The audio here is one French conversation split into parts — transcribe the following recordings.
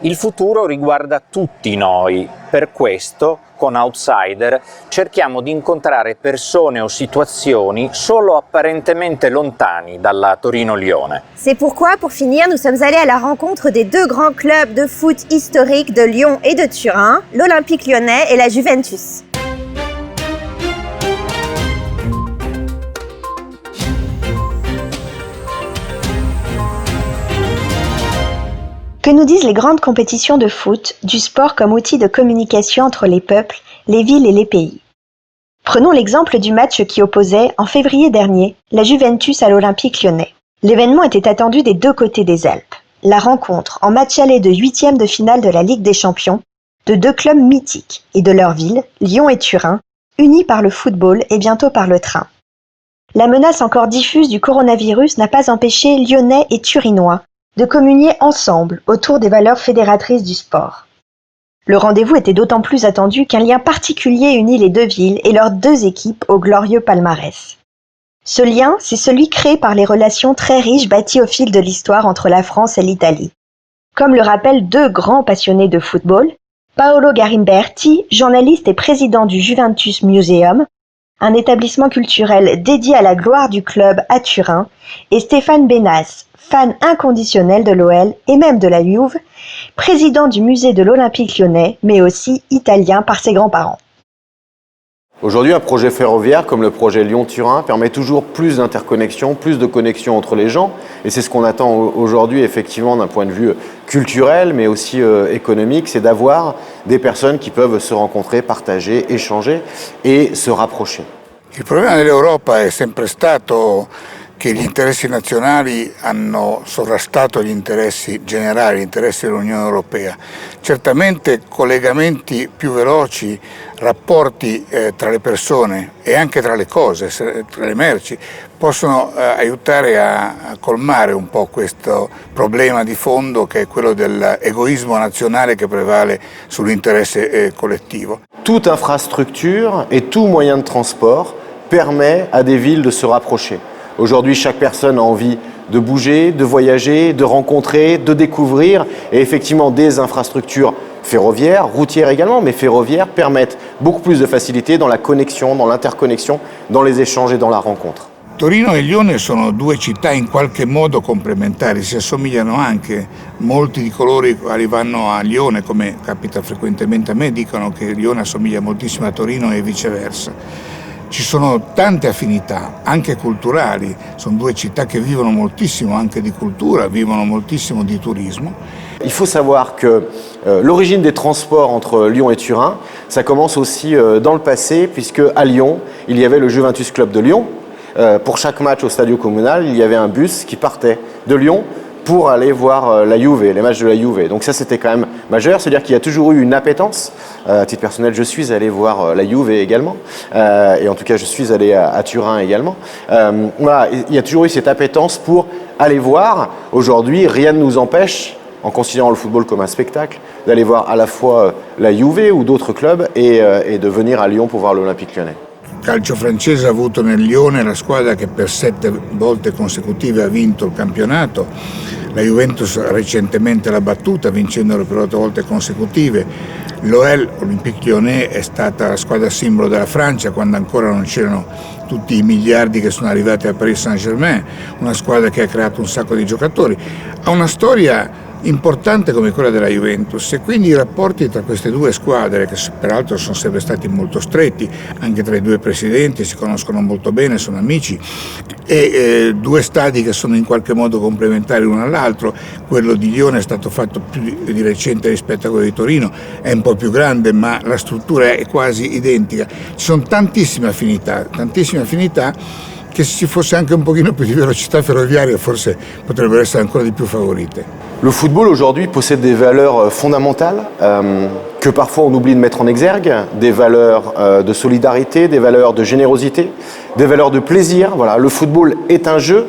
Il futuro riguarda tutti noi, per questo, con Outsider, cerchiamo di incontrare persone o situazioni solo apparentemente lontani dalla Torino-Lione. C'est pourquoi, pour finir, nous sommes allés à la rencontre des deux grands clubs de foot historiques de Lyon et de Turin, l'Olympique lyonnais et la Juventus. Que nous disent les grandes compétitions de foot, du sport comme outil de communication entre les peuples, les villes et les pays? Prenons l'exemple du match qui opposait, en février dernier, la Juventus à l'Olympique lyonnais. L'événement était attendu des deux côtés des Alpes. La rencontre, en match aller de 8e de finale de la Ligue des Champions, de deux clubs mythiques et de leurs villes, Lyon et Turin, unis par le football et bientôt par le train. La menace encore diffuse du coronavirus n'a pas empêché Lyonnais et Turinois de communier ensemble autour des valeurs fédératrices du sport. Le rendez-vous était d'autant plus attendu qu'un lien particulier unit les deux villes et leurs deux équipes au glorieux palmarès. Ce lien, c'est celui créé par les relations très riches bâties au fil de l'histoire entre la France et l'Italie. Comme le rappellent deux grands passionnés de football, Paolo Garimberti, journaliste et président du Juventus Museum, un établissement culturel dédié à la gloire du club à Turin, et Stéphane Benas, fan inconditionnel de l'OL et même de la Juve, président du musée de l'Olympique lyonnais, mais aussi italien par ses grands-parents. Aujourd'hui, un projet ferroviaire comme le projet Lyon-Turin permet toujours plus d'interconnexions, plus de connexions entre les gens. Et c'est ce qu'on attend aujourd'hui, effectivement, d'un point de vue culturel, mais aussi économique, c'est d'avoir des personnes qui peuvent se rencontrer, partager, échanger et se rapprocher. Il problema dell'Europa è sempre stato che gli interessi nazionali hanno sovrastato gli interessi generali, gli interessi dell'Unione Europea. Certamente collegamenti più veloci, rapporti tra le persone e anche tra le cose, tra le merci, possono aiutare a colmare un po' questo problema di fondo che è quello dell'egoismo nazionale che prevale sull'interesse collettivo. Toute infrastructure et tout moyen de transport permet à des villes de se rapprocher. Aujourd'hui, chaque personne a envie de bouger, de voyager, de rencontrer, de découvrir. Et effectivement, des infrastructures ferroviaires, routières également, mais ferroviaires, permettent beaucoup plus de facilité dans la connexion, dans l'interconnexion, dans les échanges et dans la rencontre. Torino e Lione sono due città in qualche modo complementari, si assomigliano anche. Molti di coloro i quali vanno a Lione, come capita frequentemente a me, dicono che Lione assomiglia moltissimo a Torino e viceversa. Ci sono tante affinità, anche culturali, sono due città che vivono moltissimo anche di cultura, vivono moltissimo di turismo. Il faut savoir que l'origine des transports entre Lyon et Turin, ça commence aussi dans le passé, puisque à Lyon, il y avait le Juventus Club de Lyon. Pour chaque match au Stadio Comunale, il y avait un bus qui partait de Lyon pour aller voir la Juve, les matchs de la Juve. Donc ça, c'était quand même majeur, c'est-à-dire qu'il y a toujours eu une appétence. À titre personnel, je suis allé voir la Juve également, et en tout cas, je suis allé à Turin également. Voilà, il y a toujours eu cette appétence pour aller voir. Aujourd'hui, rien ne nous empêche, en considérant le football comme un spectacle, d'aller voir à la fois la Juve ou d'autres clubs et de venir à Lyon pour voir l'Olympique lyonnais. Il calcio francese ha avuto nel Lione la squadra che per 7 volte consecutive ha vinto il campionato, la Juventus recentemente l'ha battuta vincendolo per 8 volte consecutive, l'OL, Olympique Lyonnais, è stata la squadra simbolo della Francia quando ancora non c'erano tutti i miliardi che sono arrivati a Paris Saint-Germain, una squadra che ha creato un sacco di giocatori, ha una storia importante come quella della Juventus e quindi i rapporti tra queste due squadre, che peraltro sono sempre stati molto stretti, anche tra i due presidenti si conoscono molto bene, sono amici, e due stadi che sono in qualche modo complementari l'uno all'altro. Quello di Lione è stato fatto più di recente rispetto a quello di Torino, è un po' più grande ma la struttura è quasi identica. Ci sono tantissime affinità che se ci fosse anche un pochino più di velocità ferroviaria forse potrebbero essere ancora di più favorite. Le football aujourd'hui possède des valeurs fondamentales que parfois on oublie de mettre en exergue, des valeurs de solidarité, des valeurs de générosité, des valeurs de plaisir. Voilà, le football est un jeu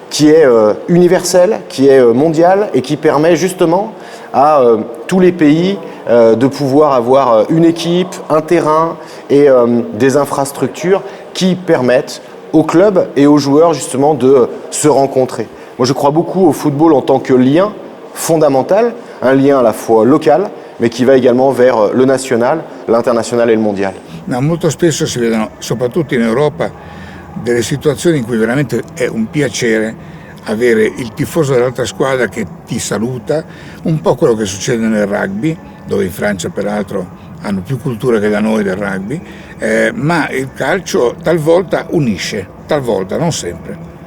qui est universel, qui est mondial et qui permet justement à tous les pays de pouvoir avoir une équipe, un terrain et des infrastructures qui permettent aux clubs et aux joueurs justement de se rencontrer. Moi je crois beaucoup au football en tant que lien fondamental un lien à la fois local, mais qui va également vers le national, l'international et le mondial. No, molto spesso si vedono, soprattutto in Europa, delle situazioni in cui veramente è un piacere avere il tifoso dell'altra squadra che ti saluta, un po' quello che succede nel rugby, dove in Francia peraltro hanno più cultura che da noi del rugby, ma il calcio talvolta unisce, talvolta, non sempre.